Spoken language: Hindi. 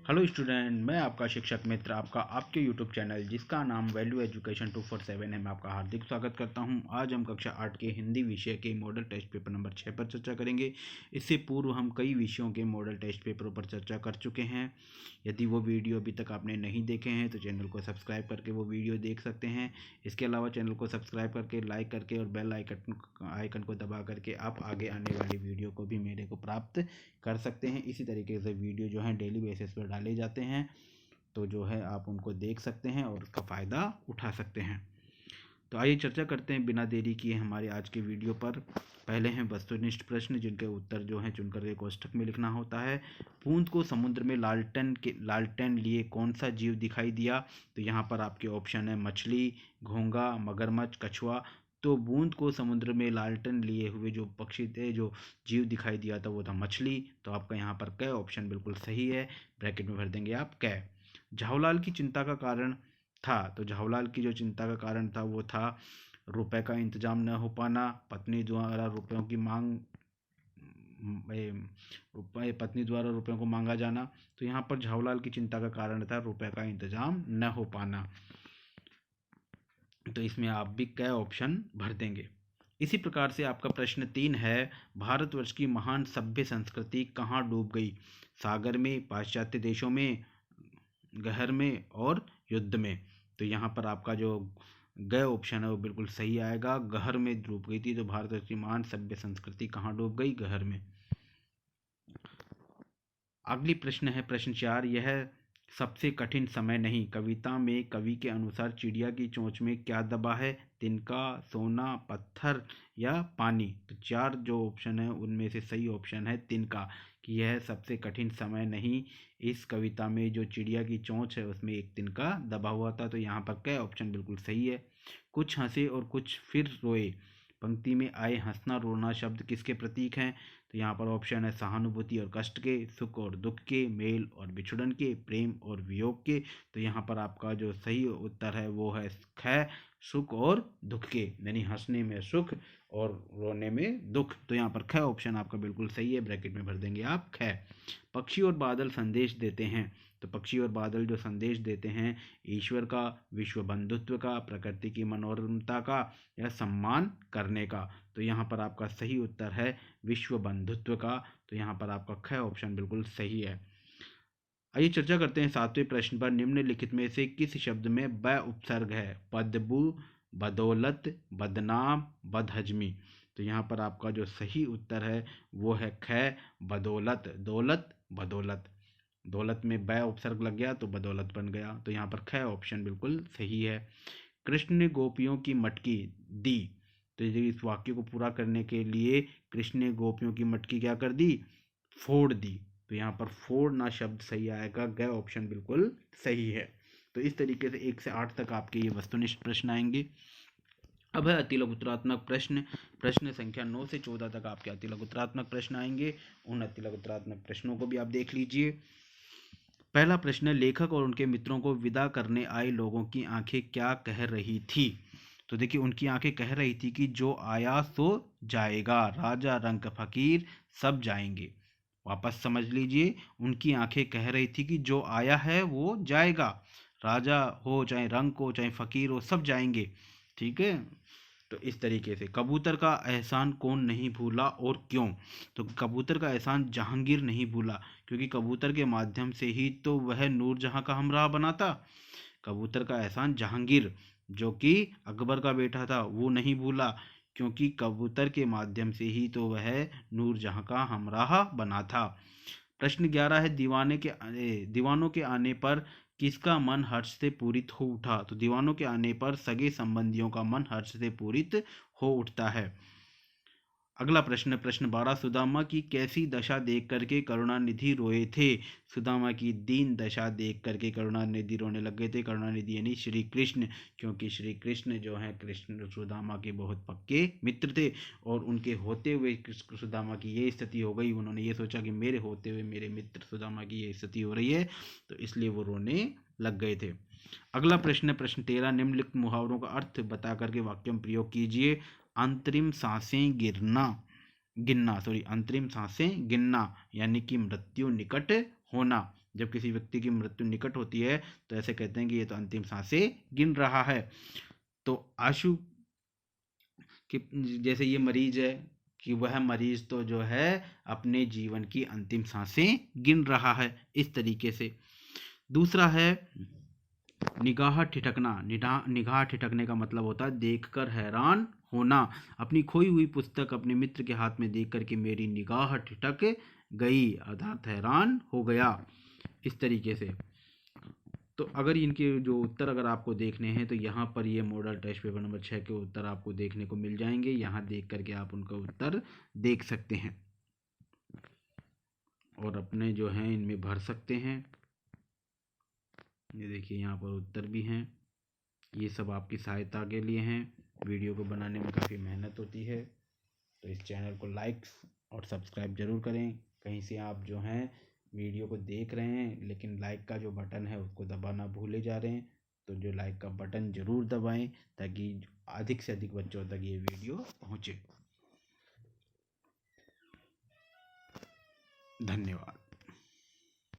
हेलो स्टूडेंट, मैं आपका शिक्षक मित्र आपका आपके यूट्यूब चैनल जिसका नाम वैल्यू एजुकेशन 247 है, मैं आपका हार्दिक स्वागत करता हूं। आज हम कक्षा 8 के हिंदी विषय के मॉडल टेस्ट पेपर नंबर 6 पर चर्चा करेंगे। इससे पूर्व हम कई विषयों के मॉडल टेस्ट पेपरों पर चर्चा कर चुके हैं। यदि वो वीडियो अभी तक आपने नहीं देखे हैं तो चैनल को सब्सक्राइब करके वो वीडियो देख सकते हैं। इसके अलावा चैनल को सब्सक्राइब करके, लाइक करके और बेल आइकन को दबा करके आप आगे आने वाली वीडियो को भी मेरे को प्राप्त कर सकते हैं। इसी तरीके से वीडियो जो है डेली बेसिस पर डाले जाते हैं, तो जो है आप उनको देख सकते हैं और उसका फ़ायदा उठा सकते हैं। तो आइए चर्चा करते हैं बिना देरी किए हमारे आज के वीडियो पर। पहले हैं वस्तुनिष्ठ प्रश्न, जिनके उत्तर जो हैं चुनकर के कोष्ठक में लिखना होता है। बूंद को समुद्र में लालटेन लिए कौन सा जीव दिखाई दिया? तो यहाँ पर आपके ऑप्शन है मछली, घोंगा, मगरमच्छ, कछुआ। तो बूंद को समुद्र में लालटेन लिए हुए जो पक्षी थे, जो जीव दिखाई दिया था, वो था मछली। तो आपका यहाँ पर क ऑप्शन बिल्कुल सही है। ब्रैकेट में भर देंगे आप क। झावलाल की चिंता का कारण था, तो झावलाल की जो चिंता का कारण था वो था रुपए का इंतजाम न हो पाना, पत्नी द्वारा रुपयों की मांग पत्नी द्वारा रुपयों को मांगा जाना। तो यहाँ पर झावलाल की चिंता का कारण था रुपए का इंतजाम न हो पाना। तो इसमें आप भी क ऑप्शन भर देंगे। इसी प्रकार से आपका प्रश्न 3 है, भारतवर्ष की महान सभ्य संस्कृति कहाँ डूब गई? सागर में, पाश्चात्य देशों में, गहर में और युद्ध में। तो यहाँ पर आपका जो ग ऑप्शन है वो बिल्कुल सही आएगा। गहर में डूब गई थी। तो भारत की महान सभ्य संस्कृति कहाँ डूब गई? गहर में। अगली प्रश्न है प्रश्न 4, यह सबसे कठिन समय नहीं। कविता में कवि के अनुसार चिड़िया की चोंच में क्या दबा है? तिनका, सोना, पत्थर या पानी? तो 4 जो ऑप्शन है उनमें से सही ऑप्शन है तिनका, कि यह सबसे कठिन समय नहीं। इस कविता में जो चिड़िया की चोंच है उसमें एक तिनका दबा हुआ था। तो यहाँ पर क्या ऑप्शन बिल्कुल सही है। कुछ हंसे और कुछ फिर रोए, पंक्ति में आए हंसना रोना शब्द किसके प्रतीक हैं? तो यहाँ पर ऑप्शन है सहानुभूति और कष्ट के, सुख और दुख के, मेल और बिछुड़न के, प्रेम और वियोग के। तो यहाँ पर आपका जो सही उत्तर है वो है ख, सुख और दुख के, यानी हंसने में सुख और रोने में दुख। तो यहाँ पर ख ऑप्शन आपका बिल्कुल सही है। ब्रैकेट में भर देंगे आप ख। पक्षी और बादल संदेश देते हैं। तो पक्षी और बादल जो संदेश देते हैं, ईश्वर का, विश्व बंधुत्व का, प्रकृति की मनोरमता का या सम्मान करने का? तो यहाँ पर आपका सही उत्तर है विश्व बंधुत्व का। तो यहाँ पर आपका ख ऑप्शन बिल्कुल सही है। आइए चर्चा करते हैं 7वें प्रश्न पर। निम्नलिखित में से किस शब्द में ब उपसर्ग है? बदबू, बदौलत, बदनाम, बदहजमी। तो यहाँ पर आपका जो सही उत्तर है वो है ख, बदौलत। दौलत, बदौलत, दौलत में ब उपसर्ग लग गया तो बदौलत बन गया। तो यहाँ पर ख ऑप्शन बिल्कुल सही है। कृष्ण ने गोपियों की मटकी दी। तो इस वाक्य को पूरा करने के लिए कृष्ण ने गोपियों की मटकी क्या कर दी? फोड़ दी। तो यहाँ पर फोड़ना शब्द सही आएगा। ग ऑप्शन बिल्कुल सही है। तो इस तरीके से 1 से 8 तक आपके ये वस्तुनिष्ठ प्रश्न आएंगे। अब है अतिलघु उत्तरात्मक प्रश्न। प्रश्न संख्या 9 से 14 तक आपके अतिलघु उत्तरात्मक प्रश्न आएंगे। उन अतिलघु उत्तरात्मक प्रश्नों को भी आप देख लीजिए। पहला प्रश्न है, लेखक और उनके मित्रों को विदा करने आए लोगों की आंखें क्या कह रही थी? तो देखिए, उनकी आंखें कह रही थी कि जो आया सो जाएगा, राजा रंक फकीर सब जाएंगे। वापस समझ लीजिए, उनकी आंखें कह रही थी कि जो आया है वो जाएगा, राजा हो चाहे रंक हो चाहे फकीर हो सब जाएंगे। ठीक है। तो इस तरीके से कबूतर का एहसान कौन नहीं भूला और क्यों? तो कबूतर का एहसान जहांगीर नहीं भूला, क्योंकि कबूतर के माध्यम से ही तो वह नूरजहां का हमराह बना था। कबूतर का एहसान जहांगीर, जो कि अकबर का बेटा था, वो नहीं भूला, क्योंकि कबूतर के माध्यम से ही तो वह नूरजहां का हमराह बना था। प्रश्न 11 है, दीवानों के आने पर किसका मन हर्ष से पूरित हो उठा? तो दीवानों के आने पर सगे संबंधियों का मन हर्ष से पूरित हो उठता है। अगला प्रश्न, प्रश्न 12, सुदामा की कैसी दशा देख करके करुणानिधि रोए थे? सुदामा की दीन दशा देख करके करुणानिधि रोने लग गए थे। करुणानिधि यानी श्री कृष्ण, क्योंकि श्री कृष्ण जो है, कृष्ण सुदामा के बहुत पक्के मित्र थे और उनके होते हुए सुदामा की ये स्थिति हो गई। उन्होंने ये सोचा कि मेरे होते हुए मेरे मित्र सुदामा की ये स्थिति हो रही है, तो इसलिए वो रोने लग गए थे। अगला प्रश्न, प्रश्न 13, निम्नलिखित मुहावरों का अर्थ बता करके वाक्य में प्रयोग कीजिए। अंतरिम सांसें गिनना, अंतरिम सांसें गिनना यानी कि मृत्यु निकट होना। जब किसी व्यक्ति की मृत्यु निकट होती है तो ऐसे कहते हैं कि ये तो अंतिम सांसें गिन रहा है। तो आशु कि जैसे ये मरीज है कि वह मरीज तो जो है अपने जीवन की अंतिम सांसें गिन रहा है, इस तरीके से। दूसरा है निगाह ठिठकना। निगाह ठिठकने का मतलब होता है देखकर हैरान होना। अपनी खोई हुई पुस्तक अपने मित्र के हाथ में देख करके मेरी निगाह ठिठक गई, अर्थात हैरान हो गया, इस तरीके से। तो अगर इनके जो उत्तर अगर आपको देखने हैं तो यहाँ पर ये मॉडल टेस्ट पेपर नंबर 6 के उत्तर आपको देखने को मिल जाएंगे। यहाँ देख करके आप उनका उत्तर देख सकते हैं और अपने जो हैं इनमें भर सकते हैं। ये देखिए यहाँ पर उत्तर भी हैं। ये सब आपकी सहायता के लिए हैं। वीडियो को बनाने में काफ़ी मेहनत होती है, तो इस चैनल को लाइक और सब्सक्राइब ज़रूर करें। कहीं से आप जो हैं वीडियो को देख रहे हैं लेकिन लाइक का जो बटन है उसको दबाना भूले जा रहे हैं, तो जो लाइक का बटन ज़रूर दबाएं ताकि अधिक से अधिक बच्चों तक ये वीडियो पहुँचे। धन्यवाद।